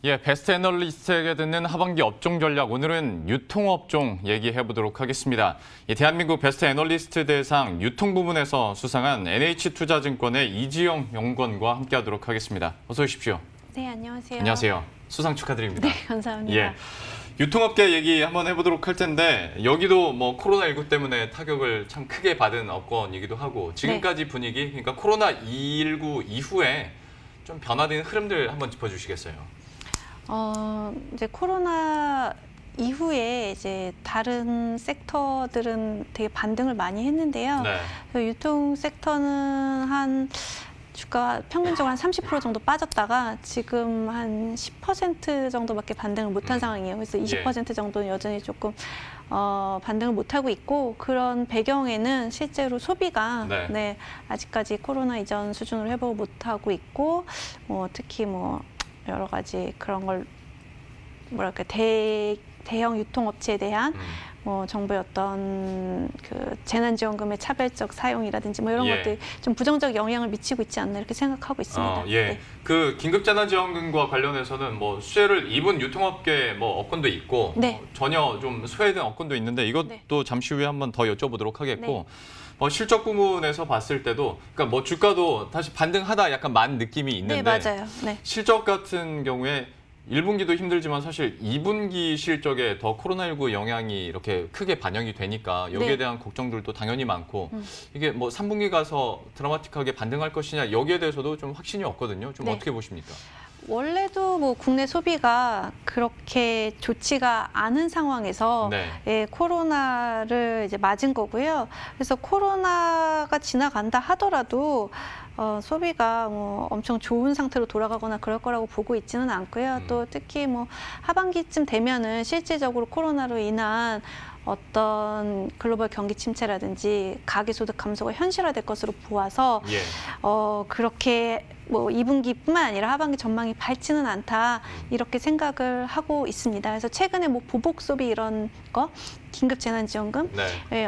예, 베스트 애널리스트에게 듣는 하반기 업종 전략. 오늘은 유통업종 얘기해 보도록 하겠습니다. 대한민국 베스트 애널리스트 대상 유통 부문에서 수상한 NH투자증권의 이지영 연구원과 함께하도록 하겠습니다. 어서 오십시오. 네, 안녕하세요. 안녕하세요. 수상 축하드립니다. 네, 감사합니다. 예, 유통업계 얘기 한번 해보도록 할 텐데 여기도 뭐 코로나19 때문에 타격을 참 크게 받은 업권이기도 하고 지금까지 분위기, 그러니까 코로나19 이후에 좀 변화된 흐름들 한번 짚어주시겠어요? 이제 코로나 이후에 이제 다른 섹터들은 되게 반등을 많이 했는데요. 네. 유통 섹터는 한 주가 평균적으로 한 30% 정도 빠졌다가 지금 한 10% 정도밖에 반등을 못한 상황이에요. 그래서 20% 정도는 여전히 조금 반등을 못하고 있고, 그런 배경에는 실제로 소비가 네, 아직까지 코로나 이전 수준으로 회복을 못하고 있고, 특히 뭐 여러 가지 그런 걸 뭐랄까 대형 유통업체에 대한 정부의 어떤 그 재난지원금의 차별적 사용이라든지 뭐 이런 것들이 좀 부정적 영향을 미치고 있지 않나 이렇게 생각하고 있습니다. 네. 그 긴급재난지원금과 관련해서는 뭐 수혜를 입은 유통업계 뭐 업권도 있고 전혀 좀 소외된 업권도 있는데 이것도 잠시 후에 한번 더 여쭤보도록 하겠고. 실적 부문에서 봤을 때도, 그러니까 뭐 주가도 다시 반등하다 약간 만 느낌이 있는데, 맞아요. 실적 같은 경우에 1분기도 힘들지만 사실 2분기 실적에 더 코로나19 영향이 이렇게 크게 반영이 되니까 여기에 대한 걱정들도 당연히 많고, 이게 뭐 3분기 가서 드라마틱하게 반등할 것이냐 여기에 대해서도 좀 확신이 없거든요. 좀 어떻게 보십니까? 원래도 뭐 국내 소비가 그렇게 좋지가 않은 상황에서 코로나를 이제 맞은 거고요. 그래서 코로나가 지나간다 하더라도 소비가 뭐 엄청 좋은 상태로 돌아가거나 그럴 거라고 보고 있지는 않고요. 또 특히 뭐 하반기쯤 되면은 실질적으로 코로나로 인한 어떤 글로벌 경기 침체라든지 가계소득 감소가 현실화될 것으로 보아서 그렇게 뭐 2분기뿐만 아니라 하반기 전망이 밝지는 않다 이렇게 생각을 하고 있습니다. 그래서 최근에 뭐 보복 소비 이런 거, 긴급 재난지원금,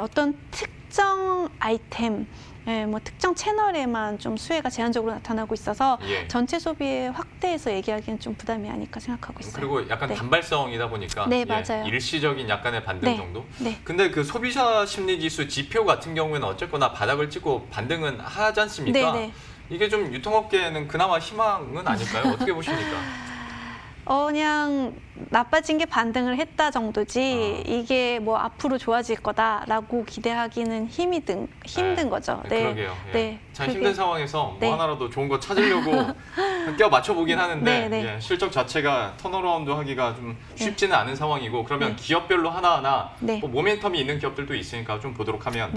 어떤 특정 아이템, 뭐 특정 채널에만 좀 수혜가 제한적으로 나타나고 있어서 전체 소비에 확대해서 얘기하기는 좀 부담이 아닐까 생각하고 있어요. 그리고 약간 단발성이다 보니까 맞아요. 일시적인 약간의 반등 정도? 근데 그 소비자 심리지수 지표 같은 경우에는 어쨌거나 바닥을 찍고 반등은 하지 않습니까? 이게 좀 유통업계에는 그나마 희망은 아닐까요? 어떻게 보십니까? 그냥 나빠진 게 반등을 했다 정도지 이게 뭐 앞으로 좋아질 거다라고 기대하기는 힘든 거죠. 그러게요. 참 힘든 상황에서 뭐 하나라도 좋은 거 찾으려고 껴 맞춰보긴 하는데 실적 자체가 턴어라운드 하기가 좀 쉽지는 않은 상황이고, 그러면 기업별로 하나하나 뭐 모멘텀이 있는 기업들도 있으니까 좀 보도록 하면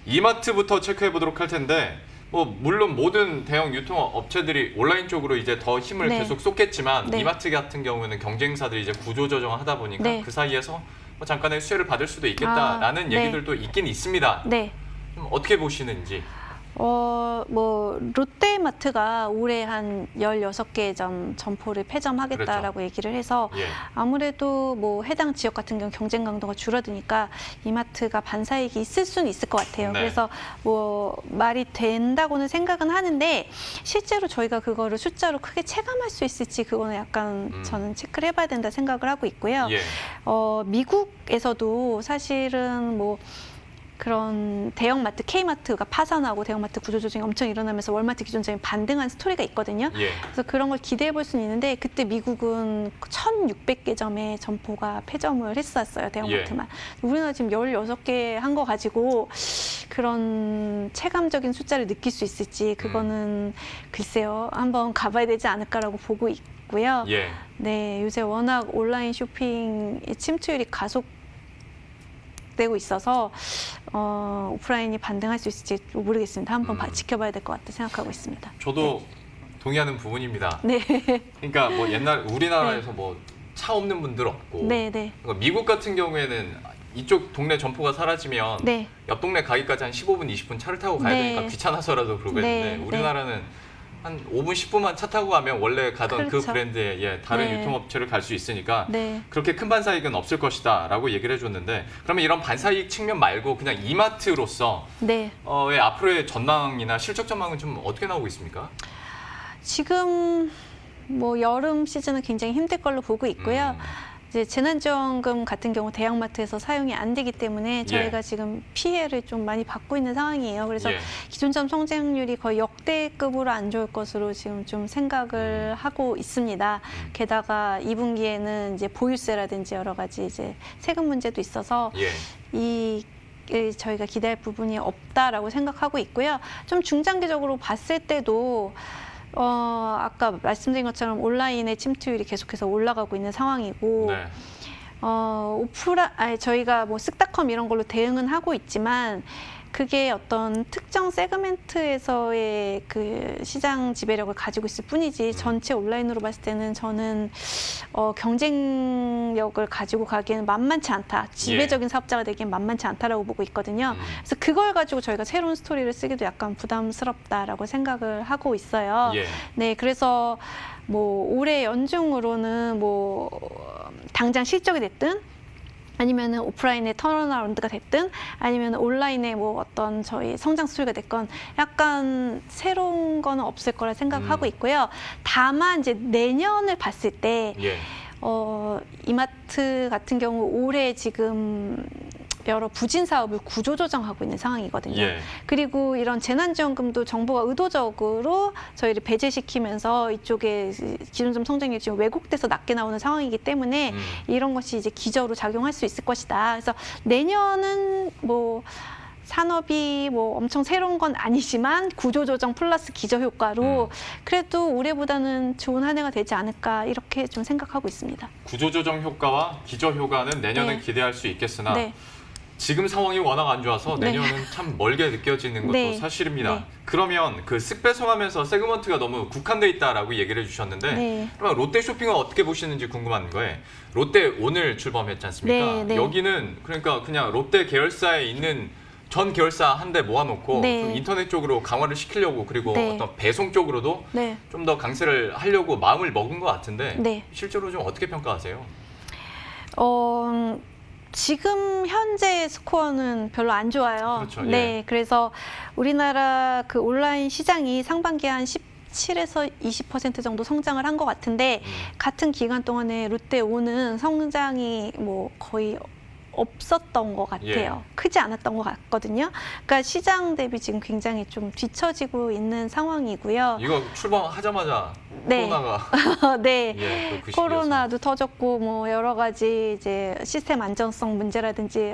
이마트부터 체크해 보도록 할 텐데, 뭐 물론 모든 대형 유통업체들이 온라인 쪽으로 이제 더 힘을 계속 쏟겠지만 이마트 같은 경우는 경쟁사들이 이제 구조조정을 하다 보니까 그 사이에서 뭐 잠깐의 수혜를 받을 수도 있겠다라는 얘기들도 있긴 있습니다. 좀 어떻게 보시는지. 뭐 롯데마트가 올해 한 16개 점포를 폐점하겠다라고 얘기를 해서 아무래도 뭐 해당 지역 같은 경우 경쟁 강도가 줄어드니까 이마트가 반사이익이 있을 수는 있을 것 같아요. 그래서 뭐 말이 된다고는 생각은 하는데 실제로 저희가 그거를 숫자로 크게 체감할 수 있을지 그거는 약간 저는 체크를 해봐야 된다 생각을 하고 있고요. 미국에서도 사실은 뭐 그런 대형마트, K마트가 파산하고 대형마트 구조조정이 엄청 일어나면서 월마트 기준점이 반등한 스토리가 있거든요. 그래서 그런 걸 기대해 볼 수는 있는데, 그때 미국은 1,600개 점의 점포가 폐점을 했었어요, 대형마트만. 우리나라 지금 16개 한 거 가지고 그런 체감적인 숫자를 느낄 수 있을지 그거는 글쎄요, 한번 가봐야 되지 않을까라고 보고 있고요. 요새 워낙 온라인 쇼핑의 침투율이 되고 있어서 오프라인이 반등할 수 있을지 모르겠습니다. 한번 지켜봐야 될 것 같다 생각하고 있습니다. 저도 동의하는 부분입니다. 그러니까 뭐 옛날 우리나라에서 뭐 차 없는 분들 없고, 그러니까 미국 같은 경우에는 이쪽 동네 점포가 사라지면 옆 동네 가기까지 한 15분, 20분 차를 타고 가야 되니까 귀찮아서라도 그러고 있는데 우리나라는 한 5분, 10분만 차 타고 가면 원래 가던 그 브랜드의 다른 유통업체를 갈 수 있으니까 그렇게 큰 반사이익은 없을 것이다 라고 얘기를 해줬는데, 그러면 이런 반사이익 측면 말고 그냥 이마트로서 앞으로의 전망이나 실적 전망은 좀 어떻게 나오고 있습니까? 지금 뭐 여름 시즌은 굉장히 힘들 걸로 보고 있고요. 이제 재난지원금 같은 경우 대형마트에서 사용이 안 되기 때문에 저희가 지금 피해를 좀 많이 받고 있는 상황이에요. 그래서 기존점 성장률이 거의 역대급으로 안 좋을 것으로 지금 좀 생각을 하고 있습니다. 게다가 2분기에는 이제 보유세라든지 여러 가지 이제 세금 문제도 있어서 저희가 기대할 부분이 없다라고 생각하고 있고요. 좀 중장기적으로 봤을 때도 아까 말씀드린 것처럼 온라인의 침투율이 계속해서 올라가고 있는 상황이고, 저희가 뭐 쓱닷컴 이런 걸로 대응은 하고 있지만, 그게 어떤 특정 세그멘트에서의 그 시장 지배력을 가지고 있을 뿐이지 전체 온라인으로 봤을 때는 저는 경쟁력을 가지고 가기에는 만만치 않다. 지배적인 사업자가 되기엔 만만치 않다라고 보고 있거든요. 그래서 그걸 가지고 저희가 새로운 스토리를 쓰기도 약간 부담스럽다라고 생각을 하고 있어요. 네, 그래서 뭐 올해 연중으로는 뭐 당장 실적이 됐든 아니면은 오프라인의 턴어라운드가 됐든 아니면 온라인의 뭐 어떤 저희 성장 스토리가 됐건 약간 새로운 거는 없을 거라 생각하고 있고요. 다만 이제 내년을 봤을 때 이마트 같은 경우 올해 지금 여러 부진 사업을 구조조정하고 있는 상황이거든요. 그리고 이런 재난지원금도 정부가 의도적으로 저희를 배제시키면서 이쪽에 기존점 성장률이 지금 왜곡돼서 낮게 나오는 상황이기 때문에 이런 것이 이제 기저로 작용할 수 있을 것이다. 그래서 내년은 뭐 산업이 뭐 엄청 새로운 건 아니지만 구조조정 플러스 기저효과로 그래도 올해보다는 좋은 한 해가 되지 않을까 이렇게 좀 생각하고 있습니다. 구조조정 효과와 기저효과는 내년은 기대할 수 있겠으나 지금 상황이 워낙 안 좋아서 내년은 참 멀게 느껴지는 것도 사실입니다. 그러면 그 쓱 배송하면서 세그먼트가 너무 국한돼 있다라고 얘기를 해주셨는데 그러면 롯데쇼핑은 어떻게 보시는지 궁금한 거예요. 롯데 오늘 출범했지 않습니까? 여기는 그러니까 그냥 롯데 계열사에 있는 전 계열사 한 대 모아놓고 좀 인터넷 쪽으로 강화를 시키려고 그리고 어떤 배송 쪽으로도 좀 더 강세를 하려고 마음을 먹은 것 같은데 실제로 좀 어떻게 평가하세요? 지금 현재 스코어는 별로 안 좋아요. 그렇죠. 네, 그래서 우리나라 그 온라인 시장이 상반기에 한 17에서 20% 정도 성장을 한 것 같은데 같은 기간 동안에 롯데오는 성장이 뭐 거의 없었던 것 같아요. 크지 않았던 것 같거든요. 그러니까 시장 대비 지금 굉장히 좀 뒤처지고 있는 상황이고요. 이거 출범하자마자 코로나가 그 코로나도 터졌고 뭐 여러 가지 이제 시스템 안정성 문제라든지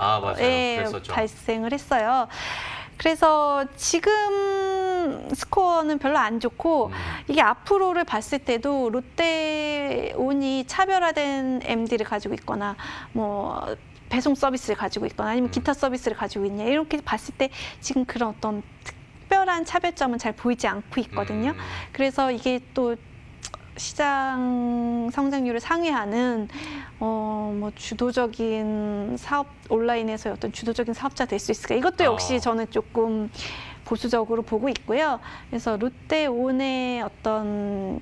발생을 했어요. 그래서 지금 스코어는 별로 안 좋고 이게 앞으로를 봤을 때도 롯데온이 차별화된 MD를 가지고 있거나 뭐 배송 서비스를 가지고 있거나 아니면 기타 서비스를 가지고 있냐 이렇게 봤을 때 지금 그런 어떤 특별한 차별점은 잘 보이지 않고 있거든요. 그래서 이게 또 시장 성장률을 상회하는 뭐 주도적인 사업 온라인에서의 어떤 주도적인 사업자 될 수 있을까? 이것도 역시 저는 조금 보수적으로 보고 있고요. 그래서 롯데온의 어떤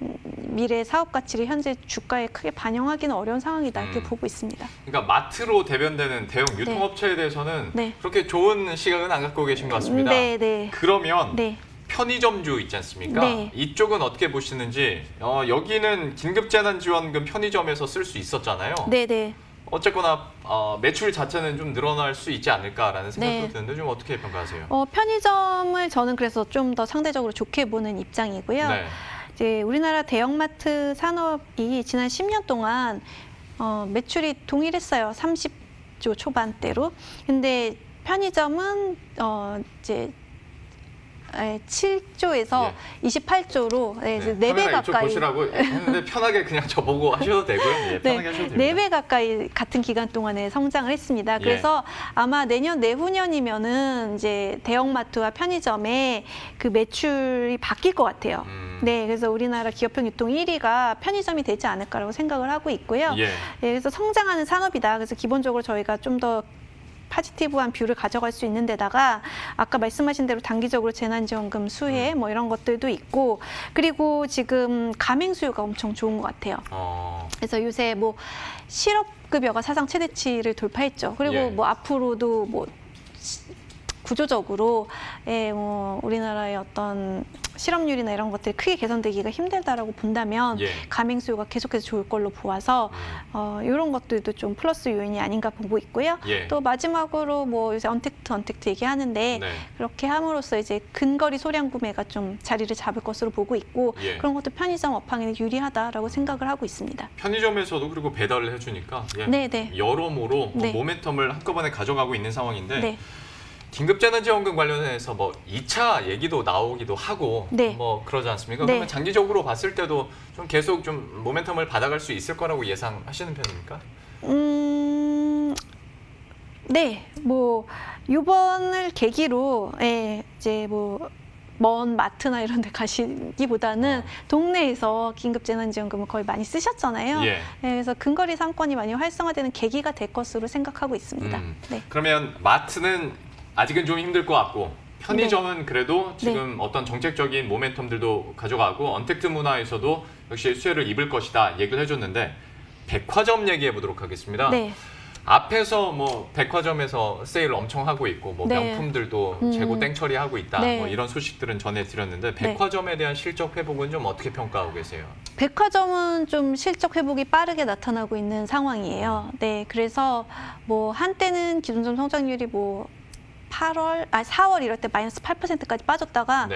미래 사업 가치를 현재 주가에 크게 반영하기는 어려운 상황이다 이렇게 보고 있습니다. 그러니까 마트로 대변되는 대형 유통업체에 대해서는 그렇게 좋은 시각은 안 갖고 계신 것 같습니다. 그러면 편의점주 있지 않습니까? 이쪽은 어떻게 보시는지 여기는 긴급재난지원금 편의점에서 쓸 수 있었잖아요. 어쨌거나 매출 자체는 좀 늘어날 수 있지 않을까라는 생각도 드는데 좀 어떻게 평가하세요? 편의점을 저는 그래서 좀 더 상대적으로 좋게 보는 입장이고요. 이제 우리나라 대형마트 산업이 지난 10년 동안 매출이 동일했어요. 30조 초반대로. 근데 편의점은 이제 7조에서 28조로 4배 가까이. 보시라고 했는데 편하게 그냥 저보고 하셔도 되고요. 편하게 하셔도 됩니다. 4배 가까이 같은 기간 동안에 성장을 했습니다. 그래서 아마 내년 내후년이면은 이제 대형마트와 편의점의 그 매출이 바뀔 것 같아요. 그래서 우리나라 기업형 유통 1위가 편의점이 되지 않을까라고 생각을 하고 있고요. 그래서 성장하는 산업이다. 그래서 기본적으로 저희가 좀 더 포지티브한 뷰를 가져갈 수 있는 데다가 아까 말씀하신 대로 단기적으로 재난지원금 수혜 뭐 이런 것들도 있고 그리고 지금 가맹 수요가 엄청 좋은 것 같아요. 그래서 요새 뭐 실업급여가 사상 최대치를 돌파했죠. 그리고 뭐 앞으로도 뭐 구조적으로 뭐 우리나라의 어떤 실업률이나 이런 것들이 크게 개선되기가 힘들다라고 본다면 가맹 수요가 계속해서 좋을 걸로 보아서 이런 것들도 좀 플러스 요인이 아닌가 보고 있고요. 또 마지막으로 뭐 요새 언택트 얘기하는데 그렇게 함으로써 이제 근거리 소량 구매가 좀 자리를 잡을 것으로 보고 있고 그런 것도 편의점 업황에 유리하다라고 생각을 하고 있습니다. 편의점에서도 그리고 배달을 해주니까 여러모로 모멘텀을 한꺼번에 가져가고 있는 상황인데 긴급재난지원금 관련해서 뭐 2차 얘기도 나오기도 하고 뭐 그러지 않습니까? 그러면 장기적으로 봤을 때도 좀 계속 좀 모멘텀을 받아갈 수 있을 거라고 예상하시는 편입니까? 네, 뭐 이번을 계기로 이제 뭐 먼 마트나 이런 데 가시기보다는 동네에서 긴급재난지원금을 거의 많이 쓰셨잖아요. 그래서 근거리 상권이 많이 활성화되는 계기가 될 것으로 생각하고 있습니다. 그러면 마트는 아직은 좀 힘들 것 같고 편의점은 그래도 지금 어떤 정책적인 모멘텀들도 가져가고 언택트 문화에서도 역시 수혜를 입을 것이다 얘기를 해줬는데 백화점 얘기해 보도록 하겠습니다. 앞에서 뭐 백화점에서 세일 엄청 하고 있고 뭐 명품들도 재고 땡처리 하고 있다 뭐 이런 소식들은 전해드렸는데 백화점에 대한 실적 회복은 좀 어떻게 평가하고 계세요? 백화점은 좀 실적 회복이 빠르게 나타나고 있는 상황이에요. 그래서 뭐 한때는 기존점 성장률이 뭐 4월 이럴 때 마이너스 8%까지 빠졌다가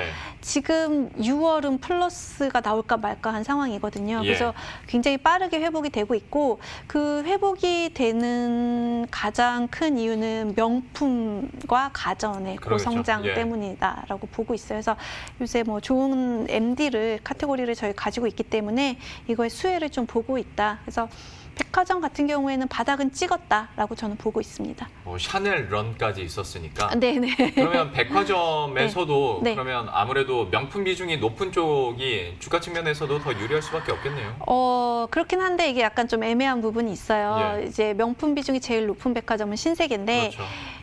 지금 6월은 플러스가 나올까 말까 한 상황이거든요. 그래서 굉장히 빠르게 회복이 되고 있고 그 회복이 되는 가장 큰 이유는 명품과 가전의 고성장 때문이다라고 보고 있어요. 그래서 요새 뭐 좋은 MD를 카테고리를 저희 가지고 있기 때문에 이거의 수혜를 좀 보고 있다. 그래서 백화점 같은 경우에는 바닥은 찍었다라고 저는 보고 있습니다. 샤넬 런까지 있었으니까. 네네. 그러면 백화점에서도 그러면 아무래도 명품 비중이 높은 쪽이 주가 측면에서도 더 유리할 수밖에 없겠네요. 그렇긴 한데 이게 약간 좀 애매한 부분이 있어요. 이제 명품 비중이 제일 높은 백화점은 신세계인데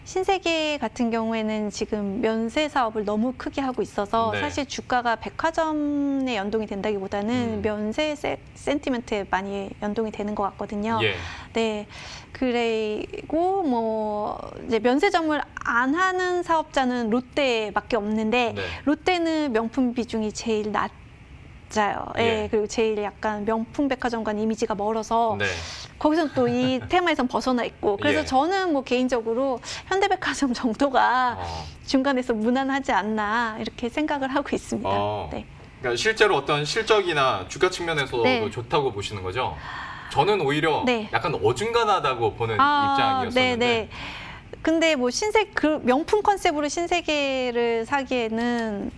신세계 같은 경우에는 지금 면세 사업을 너무 크게 하고 있어서 사실 주가가 백화점에 연동이 된다기보다는 면세 센티멘트에 많이 연동이 되는 것 같거든요. 그리고 뭐 이제 면세점을 안 하는 사업자는 롯데밖에 없는데 롯데는 명품 비중이 제일 낮아요. 그리고 제일 약간 명품 백화점과는 이미지가 멀어서 거기서는 또 이 테마에선 벗어나 있고 그래서 저는 뭐 개인적으로 현대백화점 정도가 중간에서 무난하지 않나 이렇게 생각을 하고 있습니다. 그러니까 실제로 어떤 실적이나 주가 측면에서도 좋다고 보시는 거죠? 저는 오히려 약간 어중간하다고 보는 입장이었었는데. 근데 뭐 그 명품 컨셉으로 신세계를 사기에는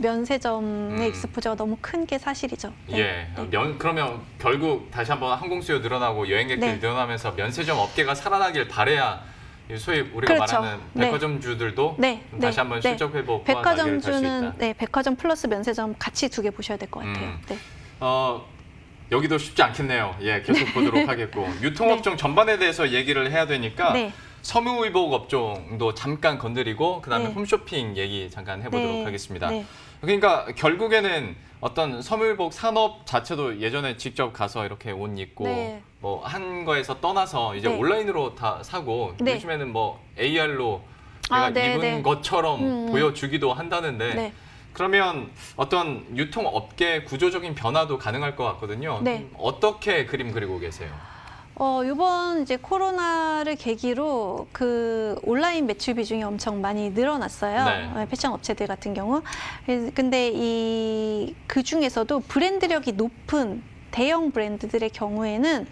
면세점의 익스포저가 너무 큰 게 사실이죠. 그러면 결국 다시 한번 항공 수요 늘어나고 여행객들이 늘어나면서 면세점 업계가 살아나길 바라야 소위 우리가 말하는 백화점주들도 다시 한번 실적 회복과 날개를 달 수 있다. 백화점 플러스 면세점 같이 두 개 보셔야 될 것 같아요. 여기도 쉽지 않겠네요. 계속 보도록 하겠고 유통업종 전반에 대해서 얘기를 해야 되니까 섬유의복 업종도 잠깐 건드리고 그다음에 홈쇼핑 얘기 잠깐 해보도록 하겠습니다. 그러니까 결국에는 어떤 섬유의복 산업 자체도 예전에 직접 가서 이렇게 옷 입고 뭐 한 거에서 떠나서 이제 온라인으로 다 사고 요즘에는 뭐 AR로 내가 입은 것처럼 보여주기도 한다는데 그러면 어떤 유통업계 구조적인 변화도 가능할 것 같거든요. 어떻게 그림 그리고 계세요? 이번 이제 코로나를 계기로 그 온라인 매출 비중이 엄청 많이 늘어났어요. 패션 업체들 같은 경우. 근데 그 중에서도 브랜드력이 높은 대형 브랜드들의 경우에는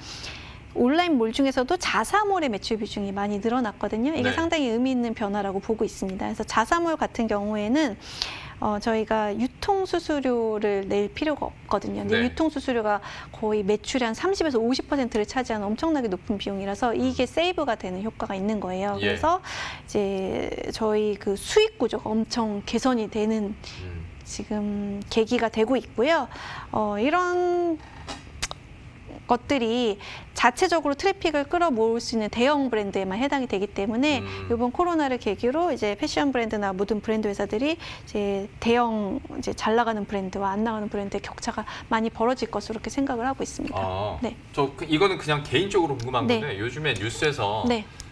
온라인몰 중에서도 자사몰의 매출 비중이 많이 늘어났거든요. 이게 상당히 의미 있는 변화라고 보고 있습니다. 그래서 자사몰 같은 경우에는 저희가 유통수수료를 낼 필요가 없거든요. 근데 유통수수료가 거의 매출의 한 30에서 50%를 차지하는 엄청나게 높은 비용이라서 이게 세이브가 되는 효과가 있는 거예요. 그래서 이제 저희 그 수익 구조가 엄청 개선이 되는 지금 계기가 되고 있고요. 이런 것들이 자체적으로 트래픽을 끌어모을 수 있는 대형 브랜드에만 해당이 되기 때문에 이번 코로나를 계기로 이제 패션 브랜드나 모든 브랜드 회사들이 이제 대형 이제 잘 나가는 브랜드와 안 나가는 브랜드의 격차가 많이 벌어질 것으로 이렇게 생각을 하고 있습니다. 이거는 그냥 개인적으로 궁금한 건데 요즘에 뉴스에서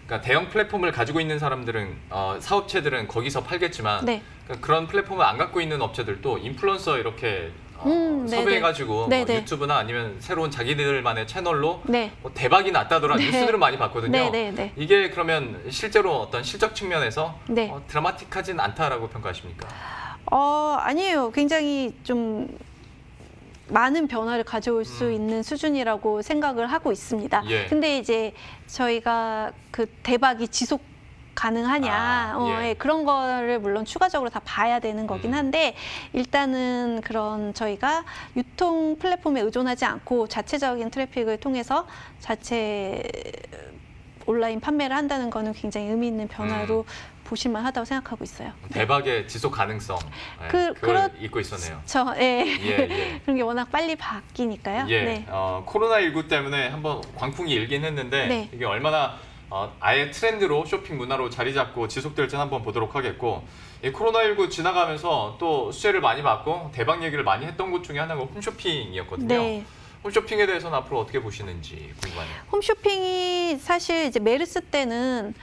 그러니까 대형 플랫폼을 가지고 있는 사람들은 사업체들은 거기서 팔겠지만 네. 그러니까 그런 플랫폼을 안 갖고 있는 업체들도 인플루언서 이렇게 섭외해가지고 뭐 유튜브나 아니면 새로운 자기들만의 채널로 네. 뭐 대박이 났다더라 뉴스들을 많이 봤거든요. 네. 이게 그러면 실제로 어떤 실적 측면에서 네. 드라마틱하진 않다라고 평가하십니까? 아니에요. 굉장히 좀 많은 변화를 가져올 수 있는 수준이라고 생각을 하고 있습니다. 예. 근데 이제 저희가 그 대박이 지속 가능하냐 예, 그런 거를 물론 추가적으로 다 봐야 되는 거긴 한데 일단은 그런 저희가 유통 플랫폼에 의존하지 않고 자체적인 트래픽을 통해서 자체 온라인 판매를 한다는 거는 굉장히 의미 있는 변화로 보실만 하다고 생각하고 있어요. 대박의 지속 가능성 그걸 잊고 있었네요. 예. 그런 게 워낙 빨리 바뀌니까요. 예. 네. 코로나19 때문에 한번 광풍이 일긴 했는데 네. 이게 얼마나 아예 트렌드로 쇼핑 문화로 자리 잡고 지속될지 한번 보도록 하겠고 이 코로나19 지나가면서 또 수혜를 많이 받고 대박 얘기를 많이 했던 곳 중에 하나가 홈쇼핑이었거든요. 네. 홈쇼핑에 대해서는 앞으로 어떻게 보시는지 궁금하네요. 홈쇼핑이 사실 이제 메르스 때는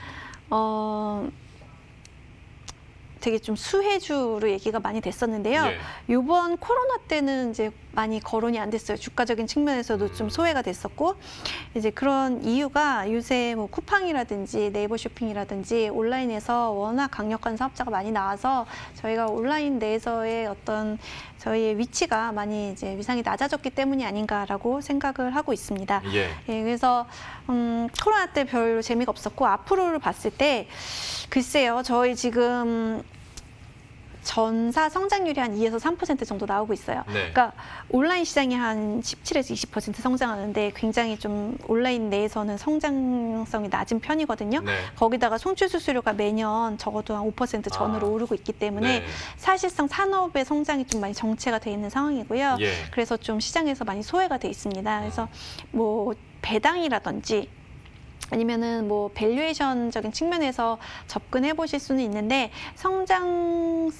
되게 좀 수혜주로 얘기가 많이 됐었는데요. 이번 코로나 때는 이제 많이 거론이 안 됐어요. 주가적인 측면에서도 좀 소외가 됐었고 이제 그런 이유가 요새 뭐 쿠팡이라든지 네이버 쇼핑이라든지 온라인에서 워낙 강력한 사업자가 많이 나와서 저희가 온라인 내에서의 어떤 저희의 위치가 많이 이제 위상이 낮아졌기 때문이 아닌가라고 생각을 하고 있습니다. 그래서 코로나 때 별로 재미가 없었고 앞으로를 봤을 때 글쎄요, 저희 지금 전사 성장률이 한 2에서 3% 정도 나오고 있어요. 그러니까 온라인 시장이 한 17에서 20% 성장하는데 굉장히 좀 온라인 내에서는 성장성이 낮은 편이거든요. 거기다가 송출 수수료가 매년 적어도 한 5% 전으로 오르고 있기 때문에 사실상 산업의 성장이 좀 많이 정체가 돼 있는 상황이고요. 그래서 좀 시장에서 많이 소외가 돼 있습니다. 그래서 뭐 배당이라든지 아니면은 뭐 밸류에이션적인 측면에서 접근해 보실 수는 있는데 성장성의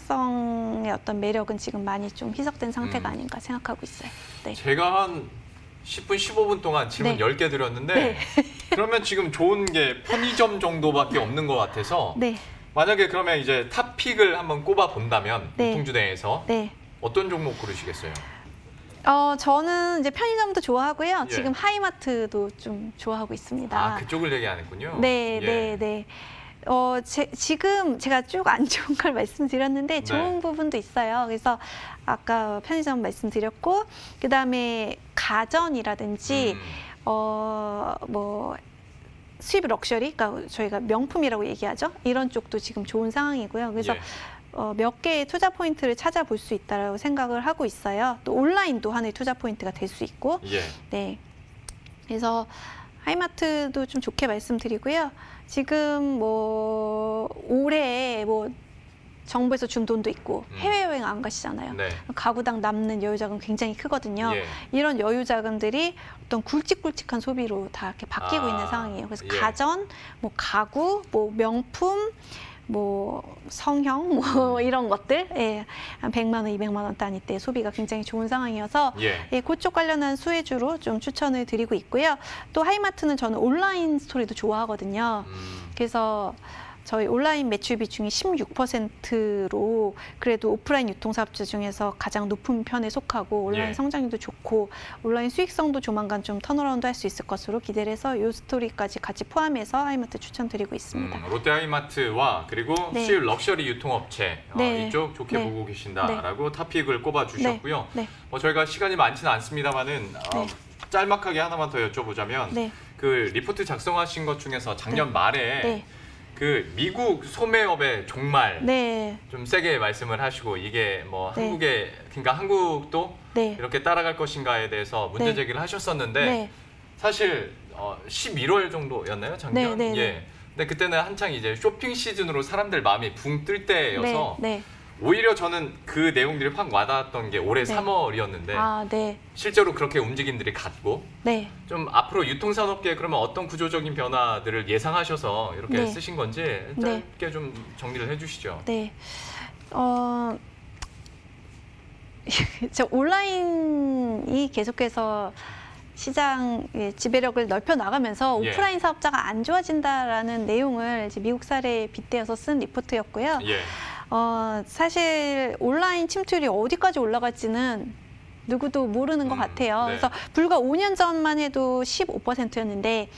어떤 매력은 지금 많이 좀 희석된 상태가 아닌가 생각하고 있어요. 네. 제가 한 10분, 15분 동안 질문 10개 드렸는데 그러면 지금 좋은 게 편의점 정도밖에 없는 것 같아서 만약에 그러면 이제 탑픽을 한번 꼽아 본다면 유통주 내에서 어떤 종목 고르시겠어요? 저는 이제 편의점도 좋아하고요. 지금 하이마트도 좀 좋아하고 있습니다. 그쪽을 얘기 안 했군요. 네. 지금 제가 쭉 안 좋은 걸 말씀드렸는데 좋은 부분도 있어요. 그래서 아까 편의점 말씀드렸고 그다음에 가전이라든지 뭐 수입 럭셔리, 그러니까 저희가 명품이라고 얘기하죠. 이런 쪽도 지금 좋은 상황이고요. 그래서 몇 개의 투자 포인트를 찾아볼 수 있다고 생각을 하고 있어요. 또 온라인도 하나의 투자 포인트가 될 수 있고. 네. 그래서 하이마트도 좀 좋게 말씀드리고요. 지금 뭐 올해 뭐 정부에서 준 돈도 있고 해외여행 안 가시잖아요. 가구당 남는 여유자금 굉장히 크거든요. 이런 여유자금들이 어떤 굵직굵직한 소비로 다 이렇게 바뀌고 있는 상황이에요. 그래서 가전, 뭐 가구, 뭐 명품, 뭐 성형 뭐 이런 것들 한 100만 원, 200만 원 단위대 소비가 굉장히 좋은 상황이어서 그쪽 관련한 수혜주로 좀 추천을 드리고 있고요. 또 하이마트는 저는 온라인 스토리도 좋아하거든요. 그래서 저희 온라인 매출 비중이 16%로 그래도 오프라인 유통사업자 중에서 가장 높은 편에 속하고 온라인 성장률도 좋고 온라인 수익성도 조만간 좀 턴어라운드 할 수 있을 것으로 기대를 해서 이 스토리까지 같이 포함해서 하이마트 추천드리고 있습니다. 롯데하이마트와 그리고 수입 럭셔리 유통업체 이쪽 좋게 보고 계신다라고 탑픽을 꼽아주셨고요. 저희가 시간이 많지는 않습니다만은 짤막하게 하나만 더 여쭤보자면 그 리포트 작성하신 것 중에서 작년 말에 그 미국 소매업의 종말 좀 세게 말씀을 하시고 이게 뭐 한국에 그러니까 한국도 이렇게 따라갈 것인가에 대해서 문제 제기를 하셨었는데 사실 11월 정도였나요 작년? 근데 그때는 한창 이제 쇼핑 시즌으로 사람들 마음이 붕 뜰 때여서 오히려 저는 그 내용들이 확 와닿았던 게 올해 3월이었는데 실제로 그렇게 움직임들이 갔고 좀 앞으로 유통산업계에 그러면 어떤 구조적인 변화들을 예상하셔서 이렇게 쓰신 건지 짧게 좀 정리를 해주시죠. 저 온라인이 계속해서 시장 지배력을 넓혀 나가면서 오프라인 사업자가 안 좋아진다라는 내용을 이제 미국 사례에 빗대어서 쓴 리포트였고요. 사실 온라인 침투율이 어디까지 올라갈지는 누구도 모르는 것 같아요. 그래서 불과 5년 전만 해도 15%였는데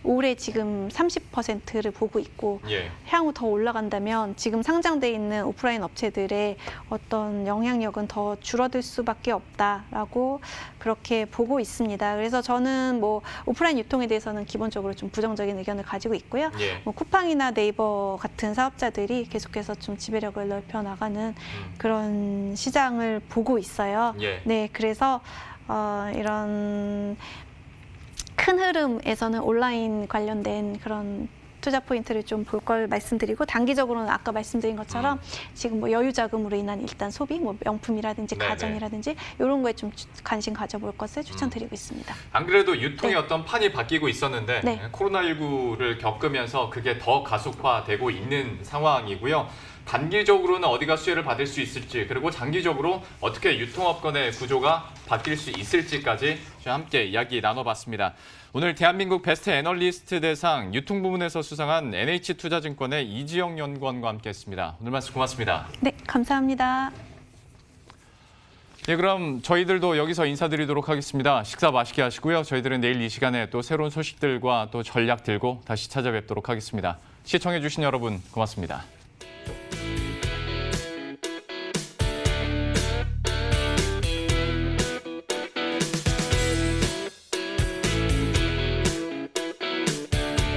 올해 지금 30%를 보고 있고 향후 더 올라간다면 지금 상장돼 있는 오프라인 업체들의 어떤 영향력은 더 줄어들 수밖에 없다라고 그렇게 보고 있습니다. 그래서 저는 뭐 오프라인 유통에 대해서는 기본적으로 좀 부정적인 의견을 가지고 있고요. 뭐 쿠팡이나 네이버 같은 사업자들이 계속해서 좀 지배력을 넓혀 나가는 그런 시장을 보고 있어요. 네, 그래서 이런 큰 흐름에서는 온라인 관련된 그런 투자 포인트를 좀 볼 걸 말씀드리고, 단기적으로는 아까 말씀드린 것처럼 지금 뭐 여유 자금으로 인한 일단 소비, 뭐 명품이라든지 가전이라든지 이런 거에 좀 관심 가져볼 것을 추천드리고 있습니다. 안 그래도 유통의 어떤 판이 바뀌고 있었는데 코로나19를 겪으면서 그게 더 가속화되고 있는 상황이고요. 단기적으로는 어디가 수혜를 받을 수 있을지, 그리고 장기적으로 어떻게 유통업권의 구조가 바뀔 수 있을지까지 함께 이야기 나눠봤습니다. 오늘 대한민국 베스트 애널리스트 대상 유통 부문에서 수상한 NH투자증권의 이지영 연구원과 함께했습니다. 오늘 말씀 고맙습니다. 네, 감사합니다. 네, 그럼 저희들도 여기서 인사드리도록 하겠습니다. 식사 맛있게 하시고요. 저희들은 내일 이 시간에 또 새로운 소식들과 또 전략 들고 다시 찾아뵙도록 하겠습니다. 시청해주신 여러분 고맙습니다.